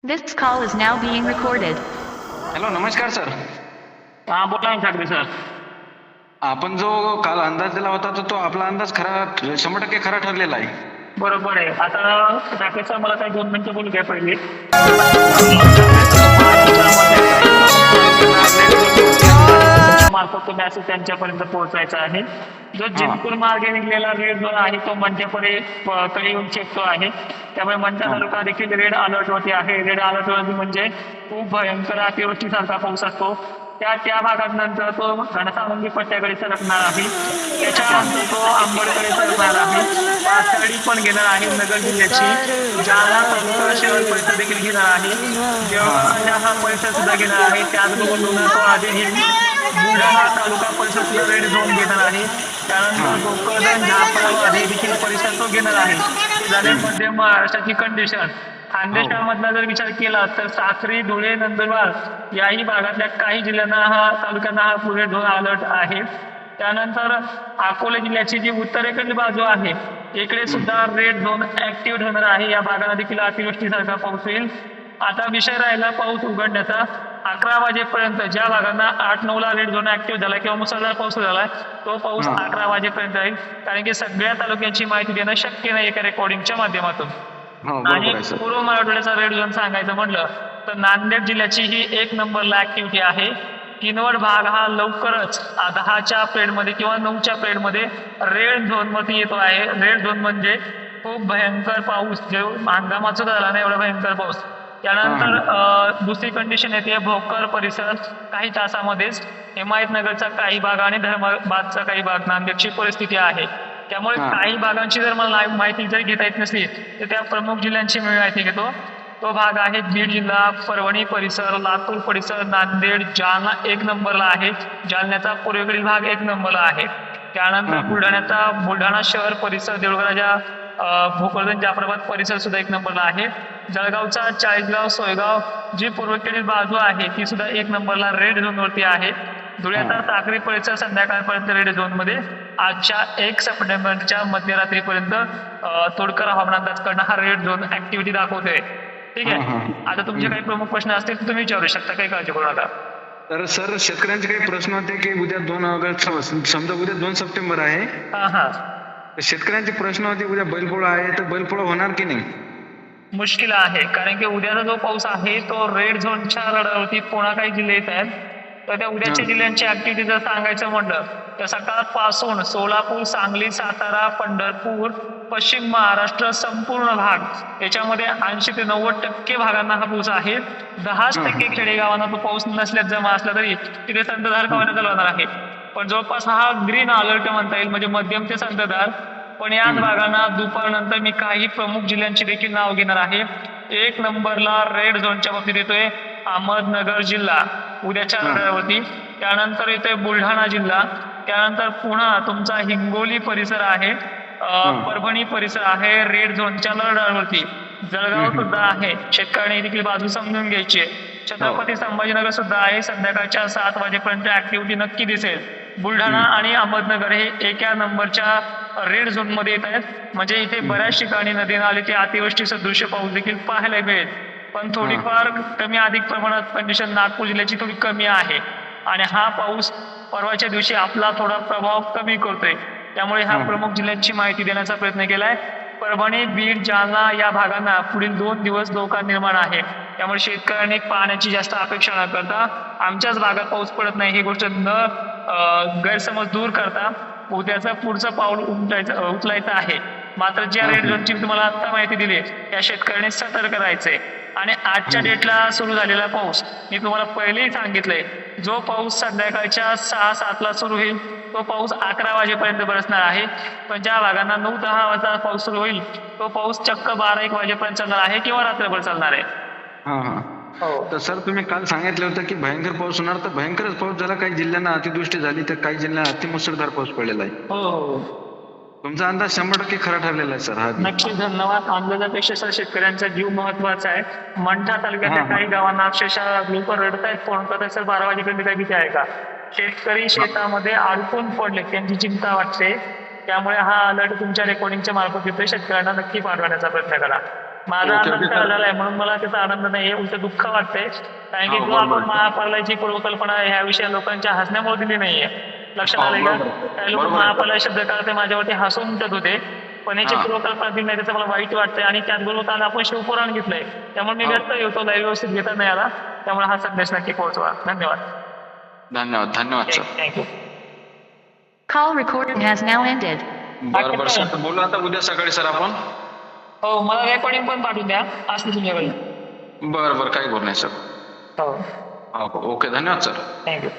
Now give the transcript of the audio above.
This call is now being recorded. Hello, नमस्कार sir. हा बोला ना ठाकरे सर. आपण जो काल अंदाज दिला होता तो आपला अंदाज खरा 100% खरा ठरलेला आहे. बरोबर आहे. आता ठाकरे सर मला काही 2 मिनिटं बोलू द्या पहिले. मार्फत तो मॅसेज त्यांच्यापर्यंत पोहोचायचा आहे. जो जिंतूर मार्गे निघलेला रेड झोन आहे तो मंठ्यापर्यंत कडे येऊन चेकतो आहे. त्यामुळे मंठा तालुका देखील रेड अलर्ट वरती आहे. रेड अलर्ट वरती म्हणजे खूप भयंकर अतिवृष्टीसारखा पाऊस असतो. त्या भागात नंतर तो घनसावंगी पट्ट्याकडे सरकणार आहे. त्याच्यानंतर तो आंबडकडे सरकणार आहे. पाथर्डी पण घेणार आहे नगर जिल्ह्याची. जालना तालुका शहर परिसर देखील घेणार आहे. देवळा हा परिसर सुद्धा घेणार आहे. त्याचबरोबर तो आधी बुलढाणा तालुका परिसर सुद्धा रेड झोन घेणार आहे. त्यानंतर गोकर्ण झापा देखील परिसर तो घेणार आहे. झाले मध्य महाराष्ट्राची कंडिशन. खानदेशामधला जर विचार केला तर साक्री, धुळे, नंदुरबार याही भागातल्या काही जिल्ह्यांना तालुक्यांना हा पुढे झोन अलर्ट आहे. त्यानंतर अकोला जिल्ह्याची जी उत्तरेकडील बाजू आहे इकडे सुद्धा रेड झोन ऍक्टिव्ह होणार आहे. या भागाला देखील अतिवृष्टीसारखा पाऊस होईल. आता विषय राहिला पाऊस उघडण्याचा. 11 वाजेपर्यंत ज्या भागांना 8-9 ला रेड झोन ऍक्टिव्ह झाला किंवा मुसळधार पाऊस झाला तो पाऊस 11 वाजेपर्यंत राहील. कारण की सगळ्या तालुक्यांची माहिती देणं शक्य नाही एका रेकॉर्डिंगच्या माध्यमातून. आणि पूर्व मराठवाड्याचा रेड झोन सांगायचं म्हटलं तर नांदेड जिल्ह्याची ही 1 नंबरला ऍक्टिव्हिटी आहे. किनवट भाग हा लवकरच 10च्या पिरियडमध्ये किंवा 9च्या पिरियडमध्ये रेड झोन मध्ये येतो आहे. रेड झोन म्हणजे खूप भयंकर पाऊस, जो हंगामाचा झाला नाही एवढा भयंकर पाऊस. त्यानंतर दुसरी कंडिशन येते भोकर परिसर काही तासामध्येच. हिमायतनगरचा काही भाग आणि धर्माबादचा काही भाग नांदेडची परिस्थिती आहे. त्यामुळे काही भागांची जर मला माहिती जर घेता येत नसली तर त्या प्रमुख जिल्ह्यांची मी माहिती घेतो. तो भाग आहे बीड जिल्हा, परभणी परिसर, लातूर परिसर, नांदेड, जालना 1 नंबरला आहे. जालन्याचा पूर्वेकडील भाग 1 नंबरला आहे. त्यानंतर बुलढाणा शहर परिसर, देऊळगडाच्या भोकरदन, जाफराबाद परिसर सुद्धा 1 नंबरला आहे. जळगावचा चाळीसगाव, सोयगाव जी पूर्वेकडील बाजू आहे ती सुद्धा 1 नंबरला रेड झोन वरती आहे. धुळ्याचा साक्री परिसर संध्याकाळपर्यंत रेड झोन मध्ये. आजच्या 1 सप्टेंबरच्या मध्यरात्रीपर्यंत तोडकर हवामान अंदाज करणं हा रेड झोन ऍक्टिव्हिटी दाखवतोय. ठीक आहे. आता तुमचे काही प्रमुख प्रश्न असतील तर तुम्ही विचारू शकता, काही काळजी करू नका. तर सर, शेतकऱ्यांचे काही प्रश्न होते की उद्या 2 ऑगस्ट, समजा उद्या 2 सप्टेंबर आहे. शेतकऱ्यांचे प्रश्न होते उद्या बैलपोळा आहे तर बैलपोळा होणार की नाही? मुश्किल आहे, कारण की उद्याचा जो पाऊस आहे तो रेड झोनच्या रडावरती पुन्हा काही जिल्हे येत आहेत. तर त्या उद्याच्या जिल्ह्यांची ऍक्टिव्हिटी जर सांगायचं म्हटलं तर सकाळपासून सोलापूर, सांगली, सातारा, पंढरपूर, पश्चिम महाराष्ट्र संपूर्ण भाग याच्यामध्ये 80 ते 90% भागांना हा पाऊस आहे. 10% खेडेगावांना तो पाऊस नसल्यास जमा असला तरी तिथे संततधार का चालवणार आहे. पण जवळपास हा ग्रीन अलर्ट म्हणता येईल, म्हणजे मध्यम ते संततधार. पण याच भागांना दुपारनंतर मी काही प्रमुख जिल्ह्यांची देखील नाव घेणार आहे. 1 नंबरला रेड झोनच्या बाबतीत येतोय अहमदनगर जिल्हा उद्याच्या रडावरती. त्यानंतर येतोय बुलढाणा जिल्हा. त्यानंतर पुन्हा तुमचा हिंगोली परिसर आहे, परभणी परिसर आहे रेड झोनच्या रडावरती. जळगाव सुद्धा आहे. शेतकऱ्यांनी देखील बाजू समजून घ्यायची. छत्रपती संभाजीनगर सुद्धा आहे. संध्याकाळच्या 7 वाजेपर्यंत ऍक्टिव्हिटी नक्की दिसेल. बुलढाणा आणि अहमदनगर हे 1 नंबरच्या रेड झोन मध्ये येत आहेत. म्हणजे इथे बऱ्याच ठिकाणी नदी नाल्याचे अतिवृष्टी सदृश पाऊस देखील पाहायला मिळेल. पण थोडीफार कमी अधिक प्रमाणात कंडिशन नागपूर जिल्ह्याची थोडी कमी आहे. आणि हा पाऊस परवाच्या दिवशी आपला थोडा प्रभाव कमी करतोय. त्यामुळे ह्या प्रमुख जिल्ह्यांची माहिती देण्याचा प्रयत्न केलाय. परभणी, बीड, जालना या भागांना पुढील 2 दिवस धोका निर्माण आहे. त्यामुळे शेतकऱ्यांनी पाण्याची जास्त अपेक्षा न करता आमच्याच भागात पाऊस पडत नाही ही गोष्ट गैरसमज दूर करता उद्याचं पुढचं पाऊल उचलायचं आहे. मात्र ज्या रेड झोनची तुम्हाला आता माहिती दिली त्या शेतकऱ्यांनी सतर्क राहायचंय. आणि आजच्या डेटला सुरू झालेला पाऊस मी तुम्हाला पहिलेही सांगितलंय, जो पाऊस संध्याकाळच्या 6-7 ला सुरू होईल तो पाऊस 11 वाजेपर्यंत बरसणार आहे. पण ज्या भागांना 9-10 वाजता पाऊस सुरू होईल तो पाऊस चक्क 12-1 वाजेपर्यंत चालणार आहे किंवा रात्रभर चालणार आहे. तर सर, तुम्ही काल सांगितलं होतं की भयंकर पाऊस होणार, तर भयंकरच पाऊस झाला. काही जिल्ह्यांना अतिवृष्टी झाली तर काही जिल्ह्यांना अतिमुसळधार पाऊस पडलेला आहे. हो, तुमचा अंदाज 100% खरा ठरलेला आहे सर. हा नक्की, धन्यवाद. अंदाजापेक्षा सर शेतकऱ्यांचा जीव महत्वाचा आहे. मंठा तालुक्यातल्या काही गावांना अक्षरशः लोक रडतायत, फोन करतायत, सर 12 वाजेपर्यंत काही भीती आहे का? शेतकरी शेतामध्ये अडकून पडले, त्यांची चिंता वाटते. त्यामुळे हा अलर्ट तुमच्या रेकॉर्डिंगच्या मार्फत येतोय. शेतकऱ्यांना नक्की पाठवण्याचा प्रयत्न करा. माझा ओके, आनंद ओके, सर. झालाय म्हणून मला त्याचा आनंद नाही उलट दुःख वाटतंय कारण की हो, जो बरोबर. आपण महापालाची पूर्वकल्पना ह्या विषयी लोकांच्या हसण्यामुळे दिली नाहीये लक्षात हो, आलंय का बरोबर. काही लोक बरोबर आहे. महापाला शब्द काढते माझ्यावरती हसून उमटत होते पण याची हा. पूर्वकल्पना दिली नाही त्याचं मला वाईट वाटतंय आणि त्याचबरोबर काल आपण शिवपुराण घेतलंय त्यामुळे मी हो. व्यस्त येतो लाईव्ह व्यवस्थित घेता नाही आला त्यामुळे हा संदेश नक्की पोहोचवा धन्यवाद धन्यवाद sir. Thank you Call recording has now ended. बरं सर तर बोलू आता उद्या सकाळी सर आपण. हो मला रेकॉर्डिंग पण पाठवून द्या असली तुमच्याकडे बरं काही बोल नाही सर. हो ओके धन्यवाद सर. थँक्यू